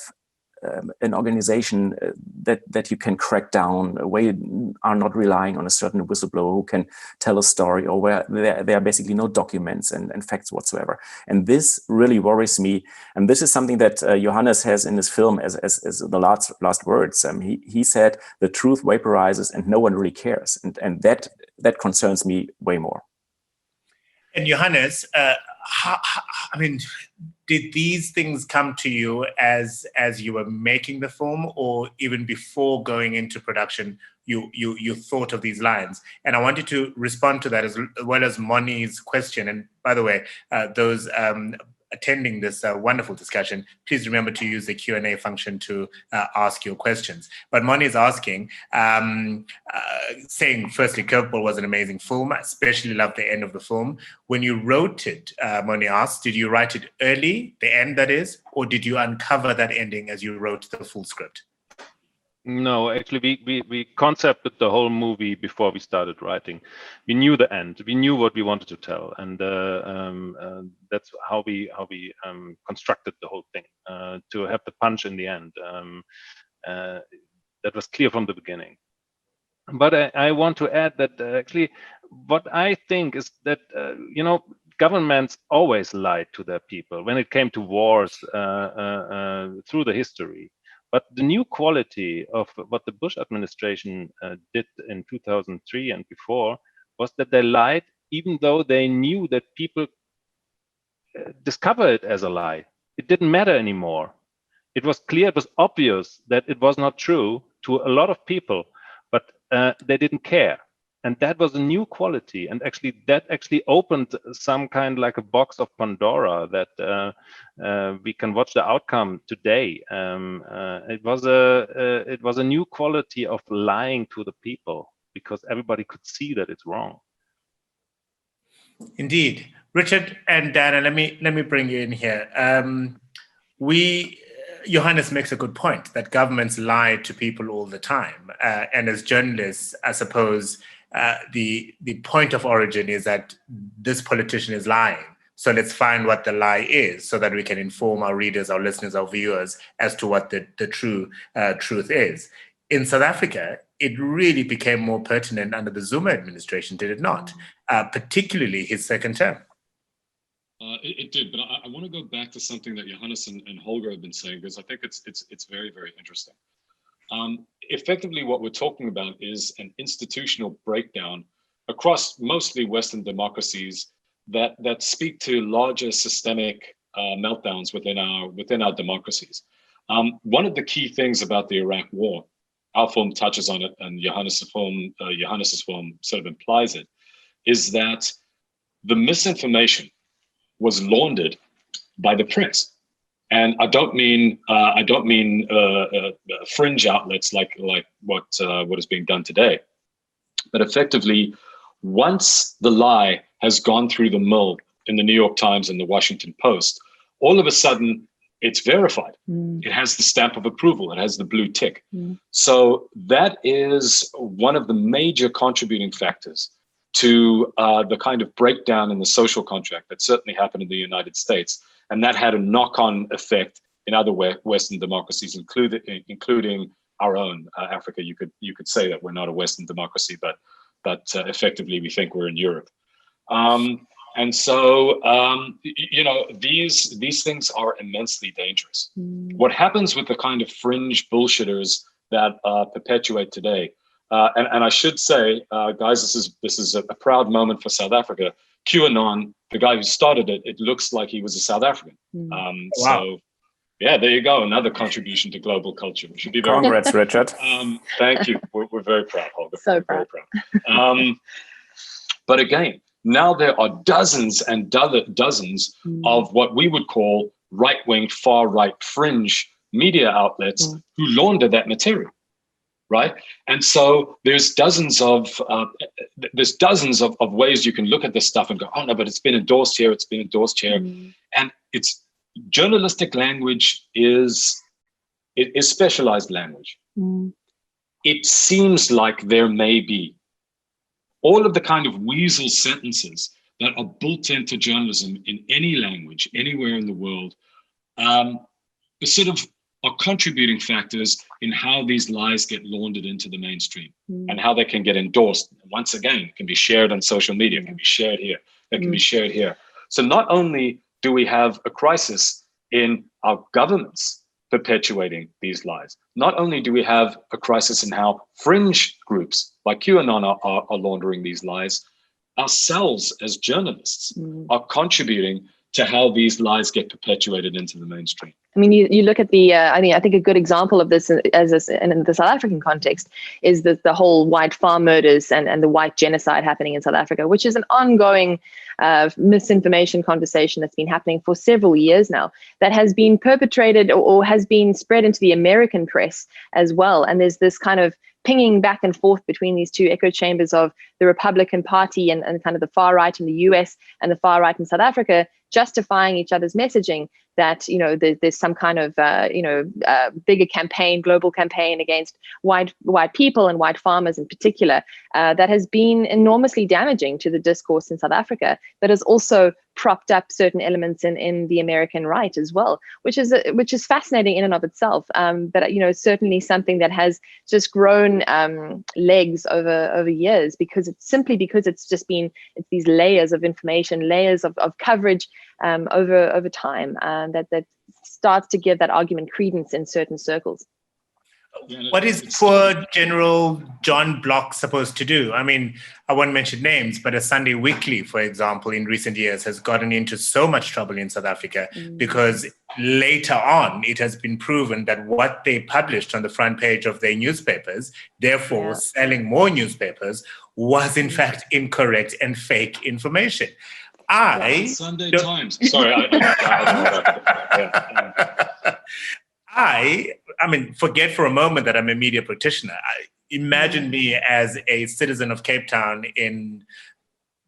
an organization that you can crack down, where you are not relying on a certain whistleblower who can tell a story, or where there are basically no documents and facts whatsoever. And this really worries me. And this is something that Johannes has in his film as the last words. He said, "The truth vaporizes and no one really cares." And that concerns me way more. And Johannes, did these things come to you as you were making the film, or even before going into production, you thought of these lines? And I wanted to respond to that as well as Moni's question. And by the way, those attending this wonderful discussion, please remember to use the Q&A function to ask your questions. But Moni is asking, saying, firstly, Curveball was an amazing film. I especially loved the end of the film. When you wrote it, Moni asked, did you write it early, the end that is, or did you uncover that ending as you wrote the full script? No, actually, we concepted the whole movie before we started writing. We knew the end. We knew what we wanted to tell, and that's how we constructed the whole thing to have the punch in the end. That was clear from the beginning. But I want to add that actually, what I think is that governments always lied to their people when it came to wars through the history. But the new quality of what the Bush administration did in 2003 and before was that they lied, even though they knew that people discover it as a lie. It didn't matter anymore. It was clear, it was obvious that it was not true to a lot of people, but they didn't care. And that was a new quality. And actually, that actually opened some kind like a box of Pandora that we can watch the outcome today. It was a new quality of lying to the people because everybody could see that it's wrong. Indeed. Richard and Dana, let me bring you in here. Johannes makes a good point that governments lie to people all the time. And as journalists, I suppose, the point of origin is that this politician is lying. So let's find what the lie is so that we can inform our readers, our listeners, our viewers as to what the true truth is. In South Africa, it really became more pertinent under the Zuma administration, did it not? Particularly his second term. It did, but I want to go back to something that Johannes and Holger have been saying, because I think it's very, very interesting. Effectively, what we're talking about is an institutional breakdown across mostly Western democracies that speak to larger systemic meltdowns within our democracies. One of the key things about the Iraq War our film touches on it, and Johannes' film sort of implies it, is that the misinformation was laundered by the press. And I don't mean fringe outlets like what is being done today, but effectively, once the lie has gone through the mill in the New York Times and the Washington Post, all of a sudden it's verified. It has the stamp of approval. It has the blue tick. So that is one of the major contributing factors to the kind of breakdown in the social contract that certainly happened in the United States. And that had a knock-on effect in other Western democracies, including our own Africa. You could say that we're not a Western democracy, but effectively we think we're in Europe. And so, these things are immensely dangerous. What happens with the kind of fringe bullshitters that perpetuate today, and I should say, guys, this is a proud moment for South Africa. QAnon, the guy who started it, it looks like he was a South African. Wow. So, yeah, there you go. Another contribution to global culture. We should be very Congrats, Richard. Thank you. We're very proud, Holger. So proud. Very proud. But again, now there are dozens and dozens of what we would call right-wing, far-right fringe media outlets who launder that material, right? And so there's dozens of ways you can look at this stuff and go, oh no, but it's been endorsed here, it's been endorsed here, and it's journalistic language is specialized language. It seems like there may be all of the kind of weasel sentences that are built into journalism in any language, anywhere in the world, sort of are contributing factors in how these lies get laundered into the mainstream and how they can get endorsed. Once again, it can be shared on social media, it can be shared here, it can be shared here. So not only do we have a crisis in our governments perpetuating these lies, not only do we have a crisis in how fringe groups like QAnon are laundering these lies, ourselves as journalists are contributing to how these lies get perpetuated into the mainstream. I mean, you look at the, I think a good example of this in the South African context is the whole white farm murders and the white genocide happening in South Africa, which is an ongoing misinformation conversation that's been happening for several years now, that has been perpetrated or has been spread into the American press as well. And there's this kind of pinging back and forth between these two echo chambers of the Republican Party and kind of the far right in the US and the far right in South Africa, justifying each other's messaging that, there's some kind of, bigger campaign, global campaign against white people and white farmers in particular, that has been enormously damaging to the discourse in South Africa, that has also propped up certain elements in the American right as well, which is fascinating in and of itself. But certainly something that has just grown legs over years, because it's just been these layers of information, layers of coverage over time, that starts to give that argument credence in certain circles. What is poor General John Block supposed to do? I mean, I won't mention names, but a Sunday Weekly, for example, in recent years has gotten into so much trouble in South Africa because later on it has been proven that what they published on the front page of their newspapers, therefore selling more newspapers, was in fact incorrect and fake information. Sunday Times. Sorry, I mean, forget for a moment that I'm a media practitioner. Imagine me as a citizen of Cape Town in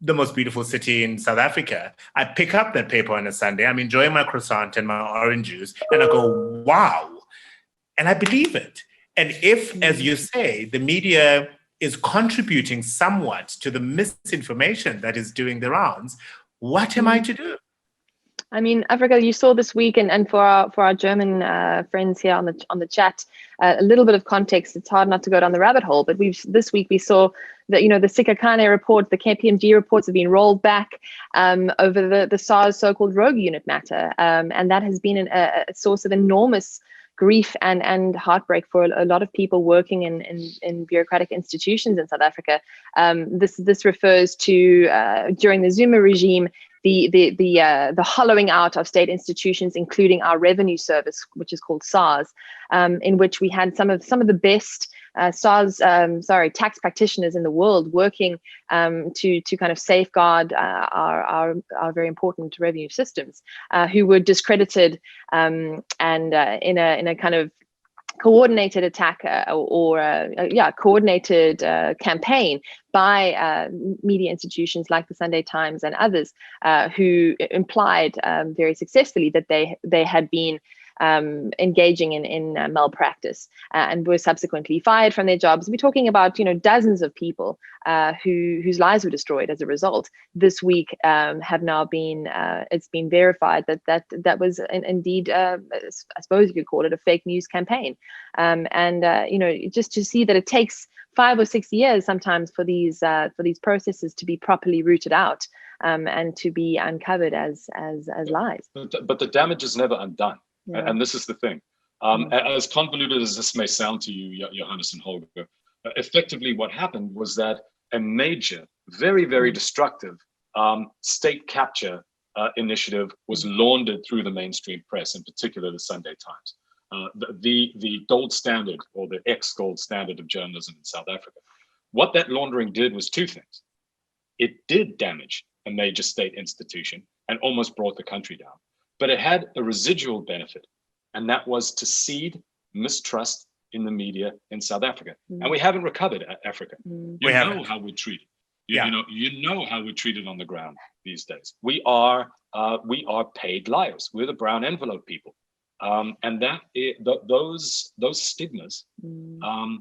the most beautiful city in South Africa. I pick up that paper on a Sunday. I'm enjoying my croissant and my orange juice, and I go, wow. And I believe it. And if, as you say, the media is contributing somewhat to the misinformation that is doing the rounds, what am I to do? I mean, Africa, you saw this week, and for our German friends here on the chat, a little bit of context. It's hard not to go down the rabbit hole, but this week we saw that the Sikakane report, the KPMG reports have been rolled back over the SARS so-called rogue unit matter, and that has been a source of enormous grief and heartbreak for a lot of people working in bureaucratic institutions in South Africa. This refers to during the Zuma regime, the hollowing out of state institutions, including our revenue service, which is called SARS, in which we had some of the best tax practitioners in the world working to kind of safeguard our very important revenue systems, who were discredited and in a kind of coordinated attack coordinated campaign by media institutions like the Sunday Times and others, who implied very successfully that they had been engaging in malpractice and were subsequently fired from their jobs. We're talking about dozens of people whose lives were destroyed as a result. This week have now been it's been verified that was indeed I suppose you could call it a fake news campaign, just to see that it takes 5 or 6 years sometimes for these processes to be properly rooted out and to be uncovered as lies. But the damage is never undone. Yeah. And this is the thing. As convoluted as this may sound to you, Johannes and Holger, effectively what happened was that a major, very, very destructive state capture initiative was laundered through the mainstream press, in particular the Sunday Times, the gold standard, or the ex-gold standard of journalism in South Africa. What that laundering did was two things. It did damage a major state institution and almost brought the country down. But it had a residual benefit, and that was to seed mistrust in the media in South Africa. And we haven't recovered Africa. You know how we're treated. You know how we're treated on the ground these days. We are paid liars. We're the brown envelope people. And those stigmas,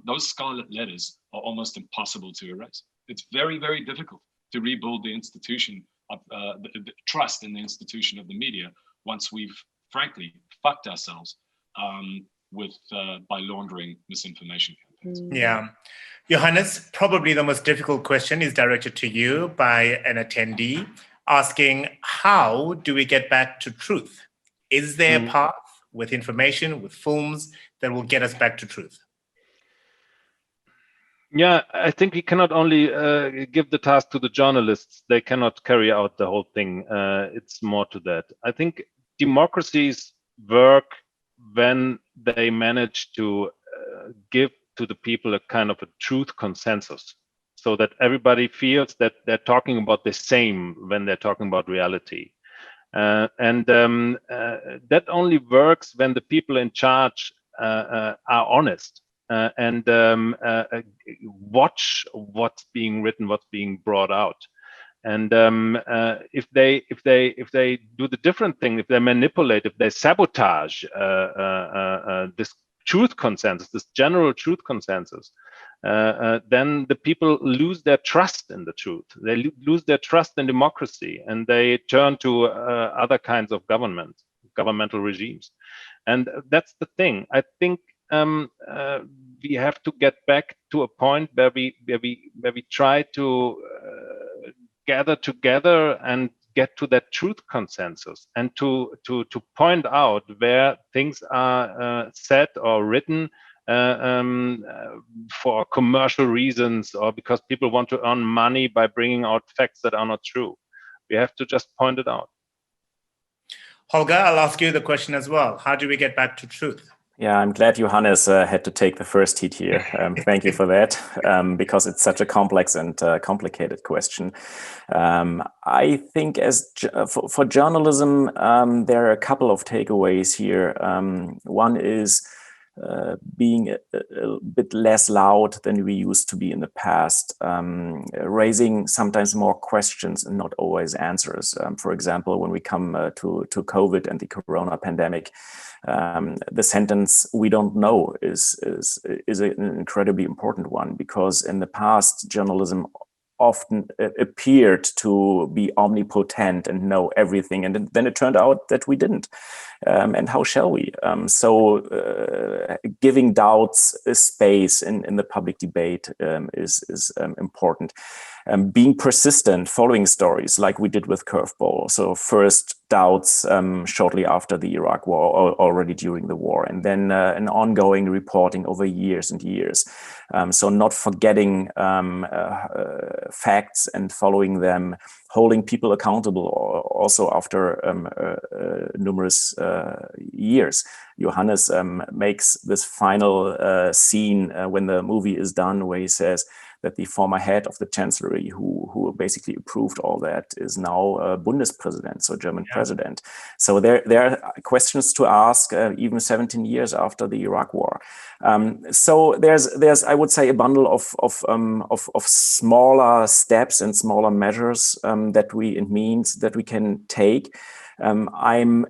those scarlet letters are almost impossible to erase. It's very, very difficult to rebuild the institution of the trust in the institution of the media once we've frankly fucked ourselves by laundering misinformation campaigns. Yeah. Johannes, probably the most difficult question is directed to you by an attendee asking, how do we get back to truth? Is there a path with information, with films, that will get us back to truth? Yeah, I think we cannot only give the task to the journalists. They cannot carry out the whole thing. It's more to that. I think democracies work when they manage to give to the people a kind of a truth consensus, so that everybody feels that they're talking about the same when they're talking about reality. And that only works when the people in charge are honest and watch what's being written, what's being brought out. And if they do the different thing, if they manipulate, if they sabotage this truth consensus, this general truth consensus, then the people lose their trust in the truth. They lose their trust in democracy, and they turn to other kinds of governmental regimes. And that's the thing. I think we have to get back to a point where we try to gather together and get to that truth consensus, and to point out where things are said or written for commercial reasons, or because people want to earn money by bringing out facts that are not true. We have to just point it out. Holger, I'll ask you the question as well. How do we get back to truth? Yeah, I'm glad Johannes had to take the first heat here. Thank you for that, because it's such a complex and complicated question. I think for journalism, there are a couple of takeaways here. One is being a bit less loud than we used to be in the past, raising sometimes more questions and not always answers. For example, when we come to COVID and the corona pandemic, the sentence "we don't know" is an incredibly important one, because in the past, journalism often appeared to be omnipotent and know everything, and then it turned out that we didn't. And how shall we? So giving doubts a space in the public debate is important. Being persistent, following stories like we did with Curveball. So first doubts shortly after the Iraq war, or already during the war, and then an ongoing reporting over years and years. So not forgetting facts and following them, holding people accountable also after numerous years. Johannes makes this final scene when the movie is done, where he says that the former head of the chancellery, who basically approved all that, is now Bundespräsident, so German president. So there are questions to ask even 17 years after the Iraq War. So there's I would say a bundle of smaller steps and smaller measures that we can take. I'm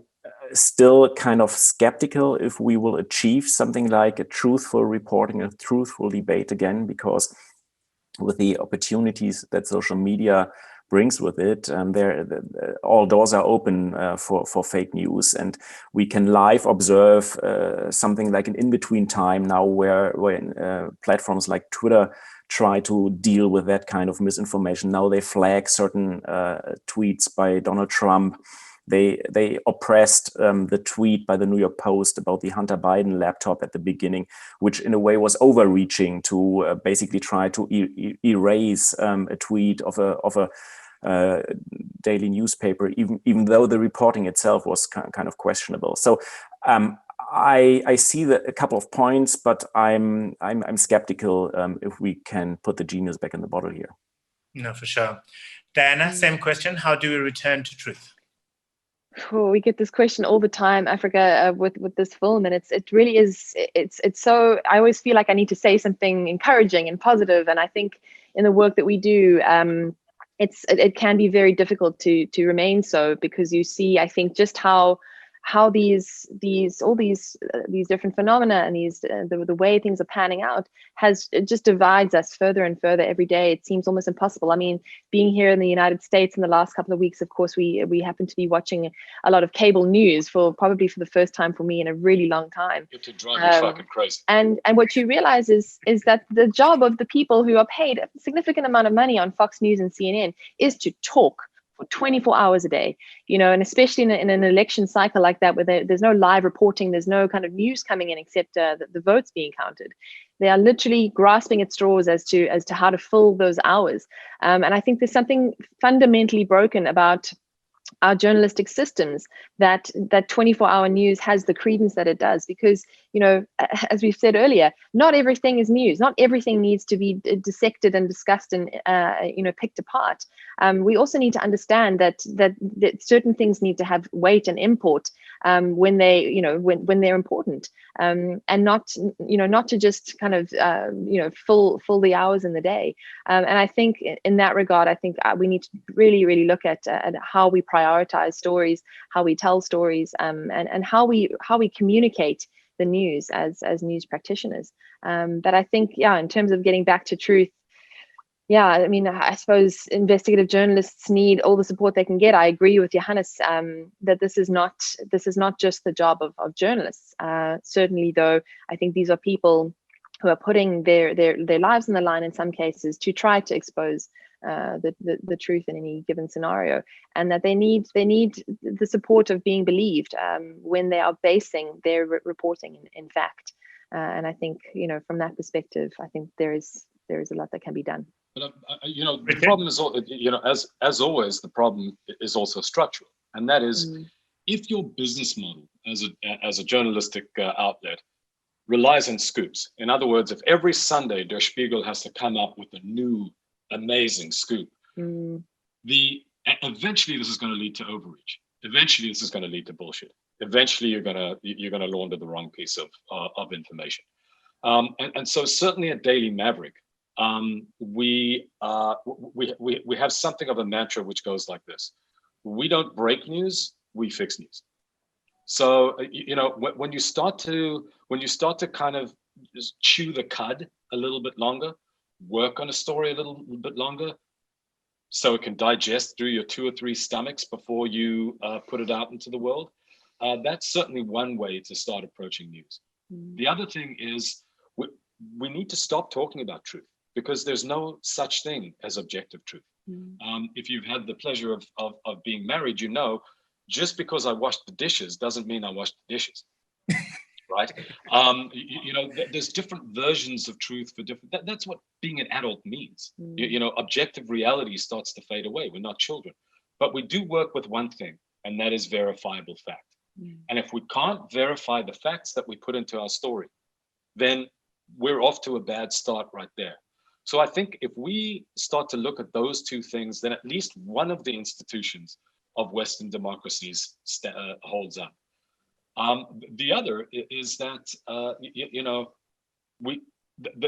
still kind of skeptical if we will achieve something like a truthful reporting, a truthful debate again, because with the opportunities that social media brings with it, all doors are open for fake news, and we can live observe something like an in-between time now, where platforms like Twitter try to deal with that kind of misinformation. Now they flag certain tweets by Donald Trump. They oppressed the tweet by the New York Post about the Hunter Biden laptop at the beginning, which in a way was overreaching to basically try to erase a tweet of a daily newspaper, even though the reporting itself was kind of questionable. So I see a couple of points, but I'm skeptical if we can put the genius back in the bottle here. No, for sure. Diana, same question. How do we return to truth? Oh, we get this question all the time, Africa, with this film, and it really is. It's so. I always feel like I need to say something encouraging and positive, and I think in the work that we do, it can be very difficult to remain so, because you see, I think, just how these different phenomena and the way things are panning out it just divides us further and further every day. It seems almost impossible. I mean, being here in the United States in the last couple of weeks, of course, we happen to be watching a lot of cable news probably for the first time for me in a really long time. It could drive you fucking crazy. And what you realize is that the job of the people who are paid a significant amount of money on Fox News and CNN is to talk for 24 hours a day, and especially in an election cycle like that, where there's no live reporting, there's no kind of news coming in except the votes being counted. They are literally grasping at straws as to how to fill those hours. And I think there's something fundamentally broken about our journalistic systems that 24-hour news has the credence that it does, because as we've said earlier, not everything is news. Not everything needs to be dissected and discussed and picked apart. We also need to understand that certain things need to have weight and import when they're important, and not to just kind of fill the hours in the day. And I think in that regard, I think we need to really, really look at how we prioritize stories, how we tell stories, and how we communicate the news as news practitioners. But I think, in terms of getting back to truth, I mean, I suppose investigative journalists need all the support they can get. I agree with Johannes that this is not just the job of journalists. Certainly, though, I think these are people who are putting their lives on the line in some cases to try to expose the truth in any given scenario, and that they need the support of being believed when they are basing their reporting in fact. And I think from that perspective, I think there is a lot that can be done. But the problem is, as always, the problem is also structural, and that is if your business model as a journalistic outlet relies on scoops. In other words, if every Sunday Der Spiegel has to come up with a new amazing scoop, eventually this is going to lead to overreach. Eventually this is going to lead to bullshit. Eventually you're going to launder the wrong piece of information. And so certainly at Daily Maverick, we have something of a mantra which goes like this: we don't break news, we fix news. So when you start to kind of just chew the cud a little bit longer, work on a story a little bit longer, so it can digest through your 2 or 3 stomachs before you put it out into the world. That's certainly one way to start approaching news. The other thing is we need to stop talking about truth, because there's no such thing as objective truth. If you've had the pleasure of being married, just because I washed the dishes doesn't mean I washed the dishes. right? There's different versions of truth for different. That's what being an adult means. Objective reality starts to fade away. We're not children, but we do work with one thing, and that is verifiable fact. And if we can't verify the facts that we put into our story, then we're off to a bad start right there. So I think if we start to look at those two things, then at least one of the institutions of Western democracies holds up. The other is that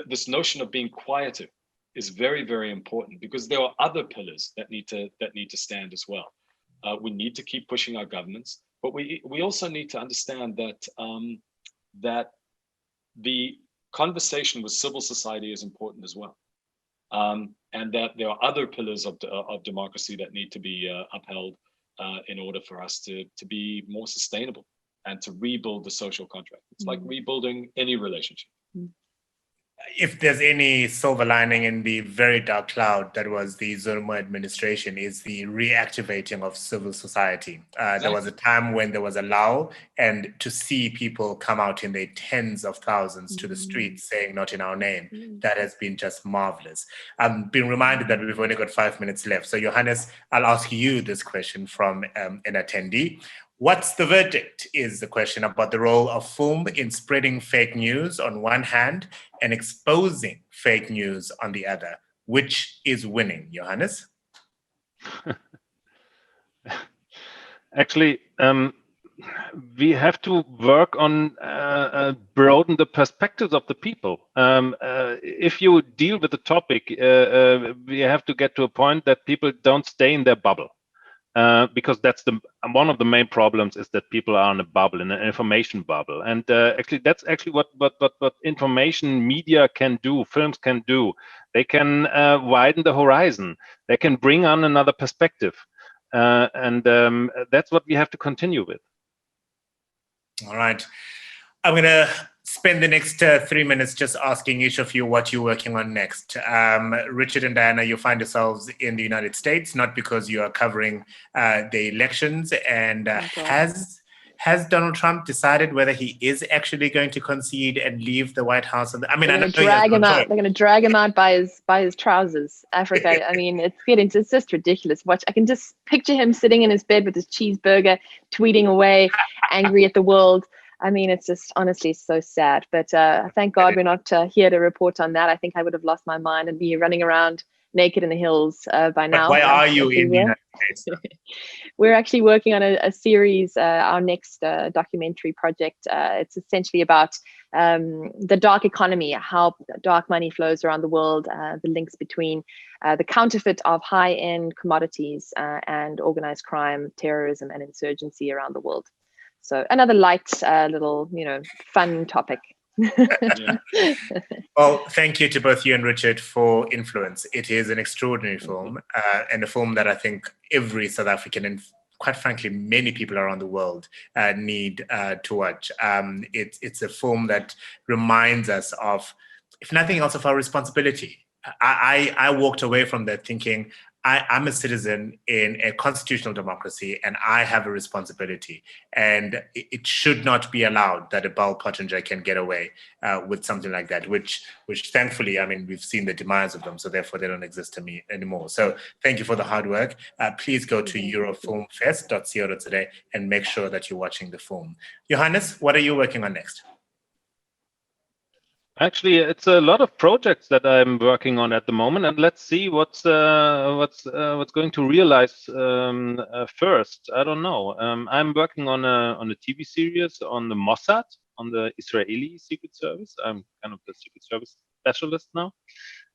this notion of being quieter is very, very important, because there are other pillars that need to stand as well. We need to keep pushing our governments, but we also need to understand that that the conversation with civil society is important as well, and that there are other pillars of democracy that need to be upheld in order for us to be more sustainable and to rebuild the social contract. It's like rebuilding any relationship. If there's any silver lining in the very dark cloud that was the Zuma administration, is the reactivating of civil society. There was a time when there was a lull, and to see people come out in their tens of thousands to the streets saying "not in our name," that has been just marvelous. I'm being reminded that we've only got 5 minutes left. So Johannes, I'll ask you this question from an attendee. What's the verdict is the question about the role of film in spreading fake news on one hand and exposing fake news on the other. Which is winning, Johannes? Actually, we have to work on broaden the perspectives of the people. If you deal with the topic, we have to get to a point that people don't stay in their bubble. Because that's one of the main problems, is that people are in a bubble, in an information bubble, and actually that's actually what information media can do, films can do. They can widen the horizon. They can bring on another perspective, and that's what we have to continue with. All right, I'm gonna spend the next 3 minutes just asking each of you what you're working on next. Richard and Diana, you find yourselves in the United States, not because you are covering the elections. And has Donald Trump decided whether he is actually going to concede and leave the White House? I mean, they're going to drag him out. They're going to drag him out by his trousers. Africa. I mean, it's just ridiculous. I can just picture him sitting in his bed with his cheeseburger, tweeting away, angry at the world. I mean, it's just honestly so sad. But thank God we're not here to report on that. I think I would have lost my mind and be running around naked in the hills by now. Why are you in the United States? We're actually working on a series, our next documentary project. It's essentially about the dark economy, how dark money flows around the world, the links between the counterfeit of high-end commodities and organized crime, terrorism, and insurgency around the world. So another light, little, fun topic. Well, thank you to both you and Richard for Influence. It is an extraordinary film, and a film that I think every South African and quite frankly many people around the world need to watch. It's a film that reminds us of, if nothing else, of our responsibility. I walked away from that thinking, I'm a citizen in a constitutional democracy, and I have a responsibility. And it should not be allowed that a Bal Pottinger can get away with something like that, which thankfully, I mean, we've seen the demise of them, so therefore they don't exist to me anymore. So thank you for the hard work. Please go to eurofilmfest.co.za and make sure that you're watching the film. Johannes, what are you working on next? Actually, it's a lot of projects that I'm working on at the moment, and let's see what's going to realize first. I don't know. I'm working on a TV series on the Mossad, on the Israeli Secret Service. I'm kind of the Secret Service specialist now,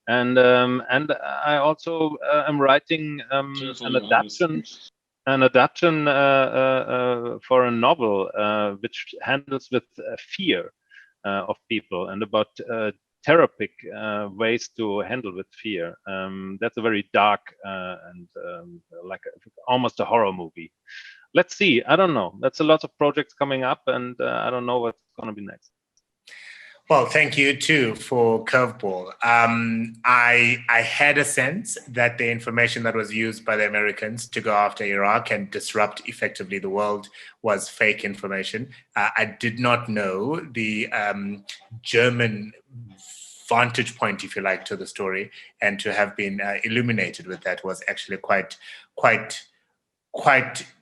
and I also am writing an adaptation for a novel which handles with fear of people and about therapeutic ways to handle with fear. That's a very dark and like almost a horror movie. Let's see. I don't know. That's a lot of projects coming up, and I don't know what's going to be next. Well, thank you too for Curveball. I had a sense that the information that was used by the Americans to go after Iraq and disrupt effectively the world was fake information. I did not know the German vantage point, if you like, to the story, and to have been illuminated with that was actually quite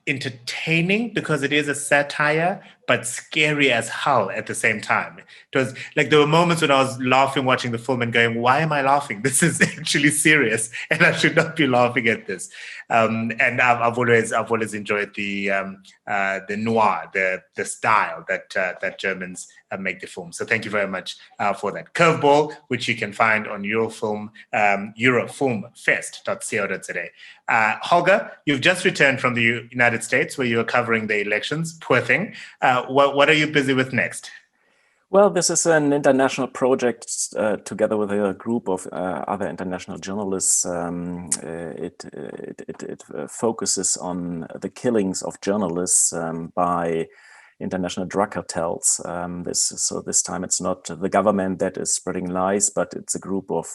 entertaining, because it is a satire, but scary as hell at the same time. It was like there were moments when I was laughing watching the film and going, why am I laughing? This is actually serious and I should not be laughing at this. And I've always enjoyed the noir, the style that Germans make the film. So thank you very much for that. Curveball, which you can find on eurofilmfest.co.za. Holger, you've just returned from the United States where you were covering the elections. Poor thing. What are you busy with next? Well, this is an international project together with a group of other international journalists. It focuses on the killings of journalists by international drug cartels. This time it's not the government that is spreading lies, but it's a group of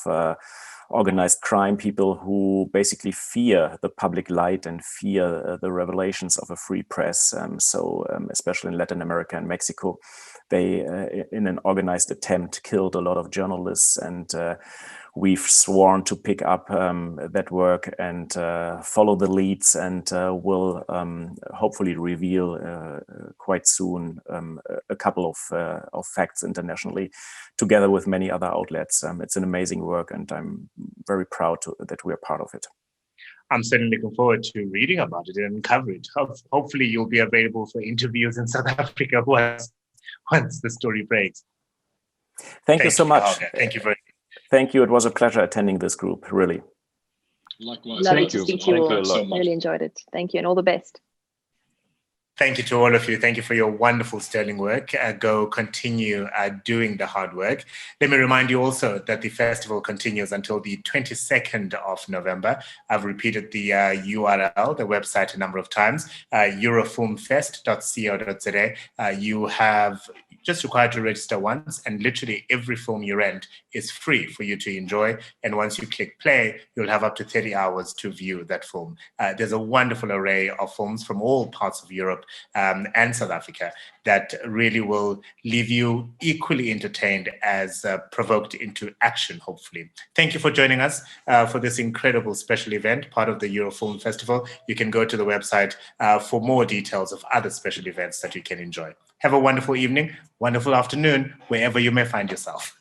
organized crime people who basically fear the public light and fear the revelations of a free press. Especially in Latin America and Mexico, they, in an organized attempt, killed a lot of journalists, and we've sworn to pick up that work and follow the leads, and will hopefully reveal quite soon a couple of facts internationally, together with many other outlets. It's an amazing work, and I'm very proud that we're part of it. I'm certainly looking forward to reading about it and coverage. Hopefully you'll be available for interviews in South Africa once the story breaks. Thank you so much. Holger. Thank you very much. Thank you. It was a pleasure attending this group, really. Likewise. Lovely to speak to you all. So much. Really enjoyed it. Thank you, and all the best. Thank you to all of you. Thank you for your wonderful sterling work. Go continue doing the hard work. Let me remind you also that the festival continues until the 22nd of November. I've repeated the URL, the website, a number of times, eurofilmfest.co.za. You have just required to register once, and literally every film you rent is free for you to enjoy. And once you click play, you'll have up to 30 hours to view that film. There's a wonderful array of films from all parts of Europe and South Africa that really will leave you equally entertained as provoked into action, hopefully. Thank you for joining us for this incredible special event, part of the Eurofilm Festival. You can go to the website for more details of other special events that you can enjoy. Have a wonderful evening, wonderful afternoon, wherever you may find yourself.